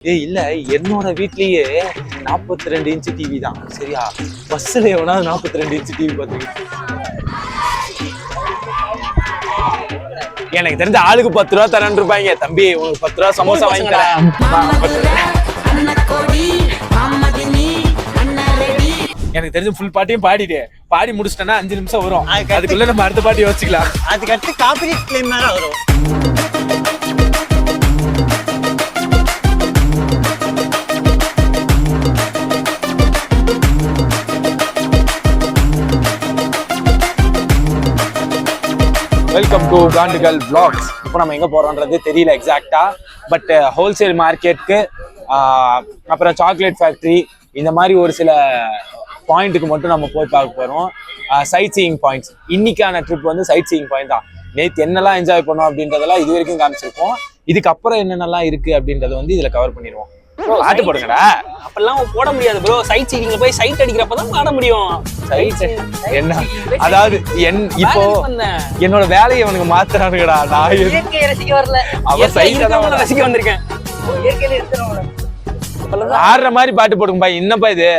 ஏய் இல்ல, என்னோட வீட்லயே 42 இன்ச்சு டிவி தான். சரியா? பஸ்ல எவனாவது 42 இன்ச்சு டிவி பார்த்துருக்கு? எனக்கு தெரிஞ்ச ஆளுக்கு 10 ரூபா தரேன்னு இருப்பாங்க. தம்பி உனக்கு 10 ரூபா சமோசா வாங்கி தரேன். எனக்கு தெரிஞ்ச ஃபுல் பாட்டையும் பாடி முடிச்சிட்டேன்னா 5 நிமிஷம் வரும். அதுக்குள்ள நம்ம அடுத்த பாட்டி யோசிக்கலாம். அதுக்கடுத்து காப்பிரைட் கிளைம் மேல வரும். வெல்கம் டு காண்டுகள் vlogs. இப்போ நம்ம எங்க போறோம்ன்றது தெரியல எக்ஸாக்டா. பட் ஹோல்சேல் மார்க்கெட்டுக்கு, அப்புறம் சாக்லேட் ஃபேக்டரி, இந்த மாதிரி ஒரு சில பாயிண்ட்டுக்கு மட்டும் நம்ம போய் பார்க்க போறோம். Sightseeing points. இன்னைக்கான ட்ரிப் வந்து சைட் சீயிங் பாயிண்ட் தான். நேற்று என்னெல்லாம் என்ஜாய் பண்ணோம் அப்படின்றதெல்லாம் இது வரைக்கும் காமிச்சிருக்கோம். இதுக்கப்புறம் என்னென்னலாம் இருக்கு அப்படின்றத வந்து இதுல கவர் பண்ணிடுவோம். ஆட்டு போடுங்கடா. அப்பெல்லாம் போட முடியாது ப்ரோ. சைட் சீயிங்ல போய் சைட் அடிக்கிறப்பதான் ஆட முடியும். சைட் என்ன? அதாவது இப்போ என்னோட வேலையை அவனுக்கு மாத்துறானுங்கடா. நான் இயற்கையை ரசிக்க வரல, அவன் சைட் தான் ரசிக்க வந்திருக்கேன். இயற்கையில இருக்கிறவங்க ஆடுற மாதிரி பாட்டு போடுங்க பாய். என்னப்பா இது?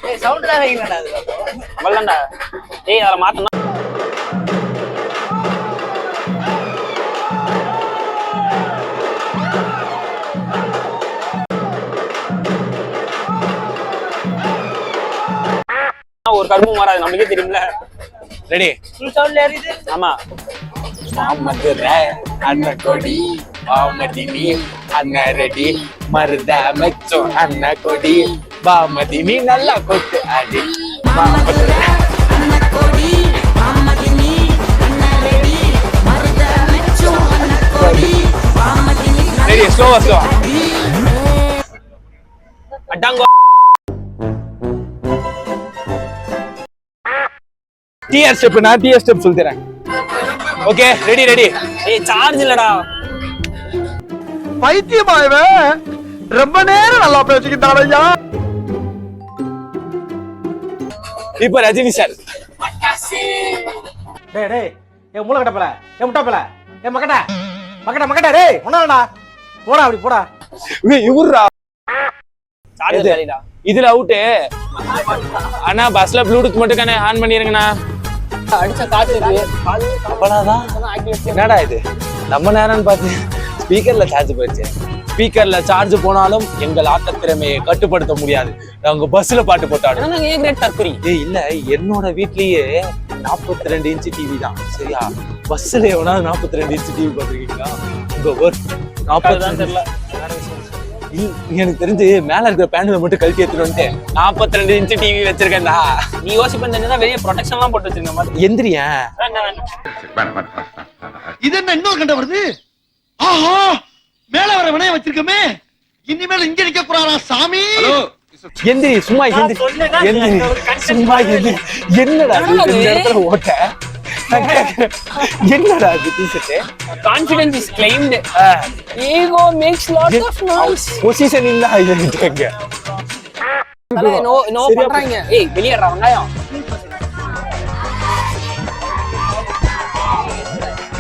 ஏய் சவுண்ட்ல வைங்கடா. அது அவளண்டா. ஏய் அத மாத்தணும். ஒரு கரும்பு மாறாது, நமக்கே தெரியும்ல. ரெடி? ஃபுல் சவுண்ட்ல ஏறிது. ஆமா. மாமதுரை அண்ணன் கொடி, பாமதினி அண்ணன் ரெடி, மருத மெச்சம் அண்ணன் கொடி, பாமதினி நல்லா கொட்டு அடி. மாமதுரை அண்ணன் கொடி, பாமதினி அண்ணன் ரெடி, மருத மெச்சம் அண்ணன் கொடி, பாமதினி. ரெடி? ஸ்லோவா அடாங்கோ. TR step. நான் டிஆர் ஸ்டெப் சொல்லி தரேன். Okay ready? ஏய் சார்ஜ் இல்லடா. பைத்தியமா இவன்? ரொம்ப நேரம் நல்லா பேசிக்கிட்டான் ஐயா. இப்ப ரஜினி சார். டேய் டேய், ஏ மூளை கட்டப்பல, ஏ முட்டாப்பல, ஏ மக்கட்ட டேய், ஒண்ணாடா. போடா அப்படி போடா. இவர்ரா சார்ஜ் இல்லடா. இதுல அவுட். அண்ணா பஸ்ல ப்ளூடூத் மட்டும் ஆன் பண்ணிருங்கண்ணா. அடிச்ச காத்து இருக்கு. அப்பனாதான் என்னடா இது? நம்ம நேரம்னு பார்த்து ஸ்பீக்கர்ல சார்ஜ் போயிடுச்சு. ஸ்பீக்கர்ல சார்ஜ் போனாலும் எங்கள் ஆட்ட திறமையை கட்டுப்படுத்த முடியாது. அவங்க பஸ்ல பாட்டு போட்டாடும். ஏய் இல்ல, என்னோட வீட்லயே 42 இன்ச்சு டிவி தான். சரியா? பஸ்ல எவனா 42 இன்ச்சு டிவி பாத்துருக்கீங்களா? உங்க ஒர்க் 40 தெரியல. எனக்கு தெரிஞ்சு மேல இருக்கிற பேனலை மட்டும் கழட்டி எடுத்துட்டு வந்து 42 இன்ச்சு டிவி வச்சிருக்கேன்டா. நீ யோசிப்பா வெளியே ப்ரொடெக்ஷன் எல்லாம் போட்டு வச்சிருக்க மாதிரி. எந்திரியா? இது என்ன இன்னொரு கண்ட வருது? ஆஹா, மேல வர வினைய வச்சிருக்கமே. இனிமேல் இங்க நிக்க போறாரா சாமி? எந்திரி, சும்மா எந்திரி. சும்மா எந்திரி. என்னடா இந்த இடத்துல ஓட்ட? என்னடா இது? T-shirt confidence is claimed. Ego makes lot of noise. Position இல்ல இதுங்க. நோ பண்றாங்க. ஏய் வெளியேறா வெங்காயம்.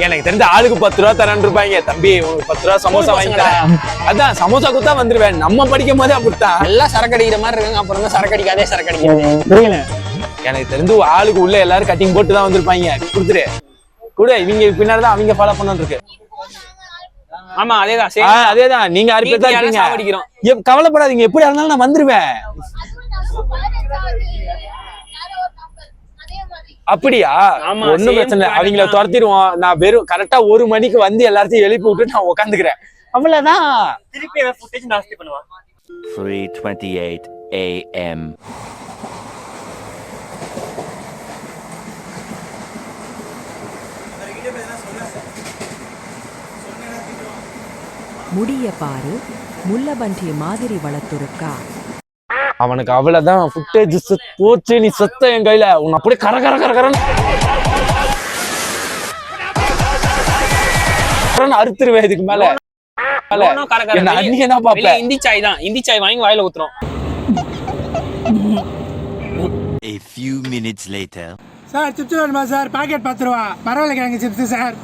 எனக்கு தெரிஞ்ச ஆளுக்கு 10 ரூபா தரேன்னு இருப்பாங்க. தம்பி உனக்கு 10 ரூபா சமோசா வாங்கி தரேன். அதான் சமோசா குத்தா வந்துருவேன். நம்ம படிக்கும் போதே அப்படித்தான். எல்லாம் சரக்கு அடிக்கிற மாதிரி இருக்காங்க. அப்புறம் தான் சரக்கு அடிக்காதே. புரியல. எனக்கு தெரிஞ்சு ஆளுக்கு உள்ள எல்லாரும் கட்டிங் போட்டு தான் வந்திருப்பாங்க. கொடுத்துரு கூட. இவங்க பின்னாடிதான் அவங்க ஃபாலோ பண்ணு இருக்கு. ஆமா அதேதான். அதேதான். நீங்க 6 பேர் தான் இருக்கீங்க. கவலைப்படாதீங்க, எப்படி இருந்தாலும் நான் வந்துருவேன். அப்படியா? ஒண்ணும் பிரச்சனை இல்லை. அவங்கள துரத்திடுவோம். நான் வெறும் கரெக்டா 1 மணிக்கு வந்து எல்லாத்தையும் எழுப்பி விட்டு நான் உட்காந்துக்கிறேன். அவ்வளவுதான். திருப்பி ஃபுட்டேஜ் நாஸ்தி பண்ணுவான். 3:28 AM. முடிய பாரு, முள்ளபன்றி மாதிரி வளர்த்துருக்கா. அவனுக்கு அவ்வளவுதான். ஃபுட்டேஜ் போச்சு. நீ செத்த என் கையில. உன்னை அப்படியே கரன்னு அறுத்துருவேன். இதுக்கு மேல என்ன பாப்ப? இந்தி சாய் தான். இந்தி சாய் வாங்கி வாயில ஊத்துறோம். A few minutes later. Sir chips வேணுமா சார்? பாக்கெட் 10 ரூபா. பரவாயில்ல கிழங்கு சிப்ஸ் சார்.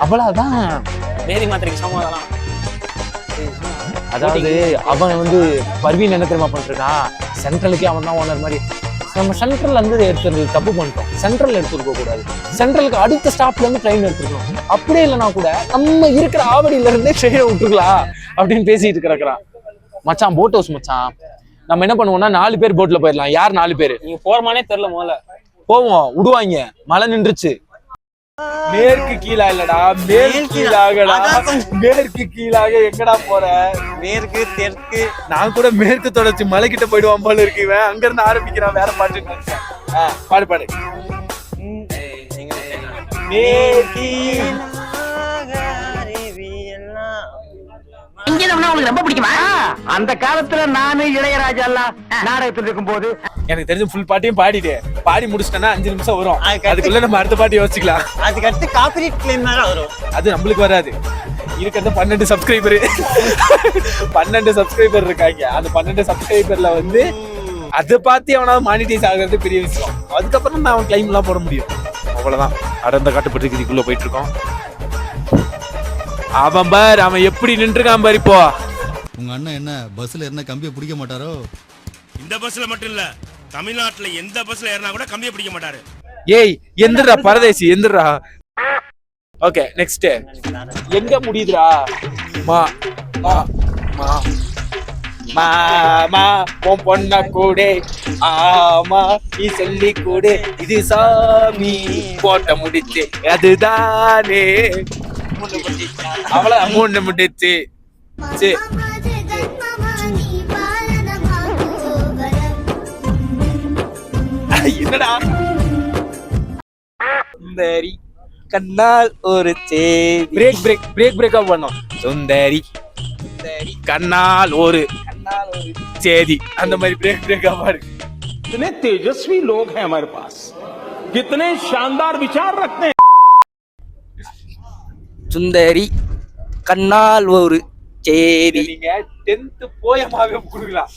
அவ்வளவுதான். வேதி மாத்திரைக்கு சமம் அதெல்லாம். அதாவது அவன் வந்து பர்வீன் என்ன தெரியுமா பண்ணிருக்கான், சென்ட்ரலுக்கே அவன் தான் ஓனர் மாதிரி. நம்ம சென்ட்ரல்ல இருந்து எடுத்துறது தப்பு பண்ணிட்டோம். சென்ட்ரல் எடுத்துருக்க கூடாது, சென்ட்ரலுக்கு அடுத்த ஸ்டாப்ல இருந்து ட்ரெயின் எடுத்துருக்கணும். அப்படியே இல்லைன்னா கூட நம்ம இருக்கிற ஆவடியில இருந்தே ட்ரெயினை விட்டுருக்கலாம் அப்படின்னு பேசிட்டு கிடக்குறான். மச்சான் போட் ஹவுஸ் மச்சான். நம்ம என்ன பண்ணுவோம்னா 4 பேர் போட்ல போயிடலாம். யார் 4 பேர்? நீங்க போறமானே தெரியல. முதல்ல போவோம், விடுவாங்க. மழை நின்றுச்சு. மேற்கு கீழா இல்லடா, மேற்கு கீழாகடா. மேற்கு கீழாக எங்கடா போற? மேற்கு தெற்கு. நான் கூட மேற்கு தொடர்ச்சி மலை கிட்ட போயிடுவான் போல இருக்கு. இவன் அங்க இருந்து ஆரம்பிக்கிறான் வேற பாட்டு. பாடு பாடு. உங்களுக்கு ரொம்ப பிடிக்குமா? அந்த காலத்துல நானு இளையராஜா எல்லாம் நாடகத்தில் இருக்கும் போது எனக்கு தெரிஞ்ச ஃபுல் பாட்டையும் பாடி முடிச்சிட்டேன்னா 5 நிமிஷம் வரும். அதுக்குள்ள நம்ம அடுத்த பாட்டு யோசிக்கலாம். அதுக்கு அடுத்து காப்பிரைட் கிளைம் தான் வரும். அது நம்மளுக்கு வராது. இருக்கிறது 12 சப்ஸ்கிரைபர். 12 சப்ஸ்கிரைபர் இருக்காங்க. அந்த 12 சப்ஸ்கிரைபர்ல வந்து அதை பார்த்து அவனாவது மானிட்டைஸ் ஆகுறது பெரிய விஷயம். அதுக்கப்புறம் நான் அவன் கிளைம் எல்லாம் போட முடியும். அவ்வளவுதான். அடர்ந்த காட்டுப்பட்டு இதுக்குள்ள போயிட்டு இருக்கோம். அவன் பார், அவன் எப்படி நின்றுக்கான் பார். இப்போ உங்க அண்ணன் என்ன பஸ்ல ஏறினா கம்பியை பிடிக்க மாட்டாரோ? இந்த பஸ்ல மட்டும் இல்ல, தமிழ்நாட்டுல எந்த பஸ்ல ஏறினா கூட கம்பியை பிடிக்க மாட்டாரு. ஏய் எந்திரா பரதேசி, எந்திரா. Okay next. எங்க முடியுதுடா? மா மா மா மாமா உன் பொண்ண கூடே ஆமா நீ சொல்லி கூடே இது சாமி போட்ட முடிச்சு அதுதானே அவ்வளவு அமௌண்ட் முடிச்சு. சரி என்னடா சுந்தரி கண்ணால் ஒரு பிரேக் பண்ணோம். சுந்தரி கண்ணால் ஒரு சேதி அந்த மாதிரி பிரேக் பாடு. कितने तेजस्वी लोग हैं हमारे पास, कितने शानदार विचार रखते हैं. சுந்தரி கண்ணால் ஒரு சேரி. நீங்க 10th போயமாவே கொடுக்கலாம்.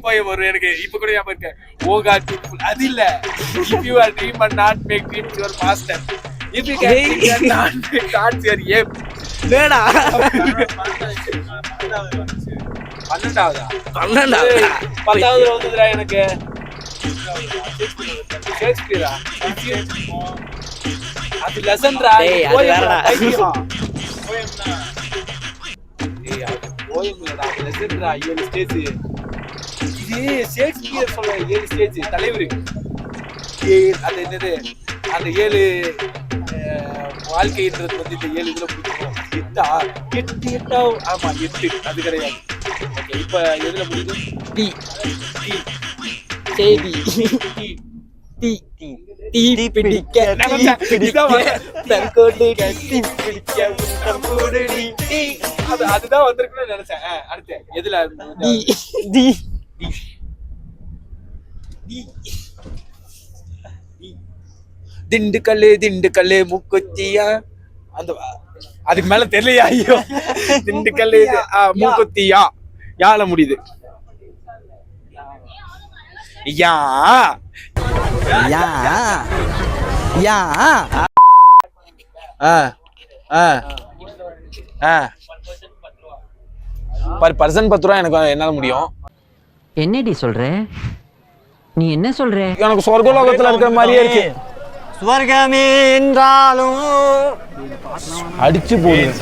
போயம் வரும் எனக்கு இப்ப கூட ஞாபகம் இருக்கு. ஓ காட் பியூட்டிஃபுல். அது இல்ல. If you are dream and not make dreams your master. If you can dream and not make thoughts your aim. நேடா 12ஆவதா? 10ஆவதுல வந்துதுடா எனக்கு. ஷேக்ஸ்பியரா? அது லெசன்டா. அது வேறடா. போயம்னா ஏய் அது போயம் இல்லடா, லெசன்டா. 7 ஸ்டேஜ். இது ஷேக்ஸ்பியர் சொல்ற 7 ஸ்டேஜ் தலைவர். அது என்னது, அந்த 7 வாழ்க்கைன்றது வந்து இந்த 7 இதுல பிடிக்கும். 8 ஆமா 8 அது கிடையாது. ஓகே இப்ப எதுல முடியுது? டி டி சேதி டி டி டி பிடிக்க தங்கோடு கட்டி பிடிக்க தங்கோடுடி. அதுதான் வந்திருக்குன்னு நினைச்சேன். அடுத்து எதுல? டி டி திண்டுக்கல்லு மூக்குத்தியா. அந்த அதுக்கு மேல தெரியலையா? ஐயோ திண்டுக்கல்லு மூக்குத்தியா யால முடியுது. யா யா யா பர்சன் 10 ரூபா எனக்கு என்னால முடியும். என்னடி சொல்ற? நீ என்ன சொல்ற? எனக்கு சொர்க்கலோகத்துல இருக்கிற மாதிரியே இருக்கு. சுவர்க்கமே என்றாலும் அடிச்சு போடுங்க.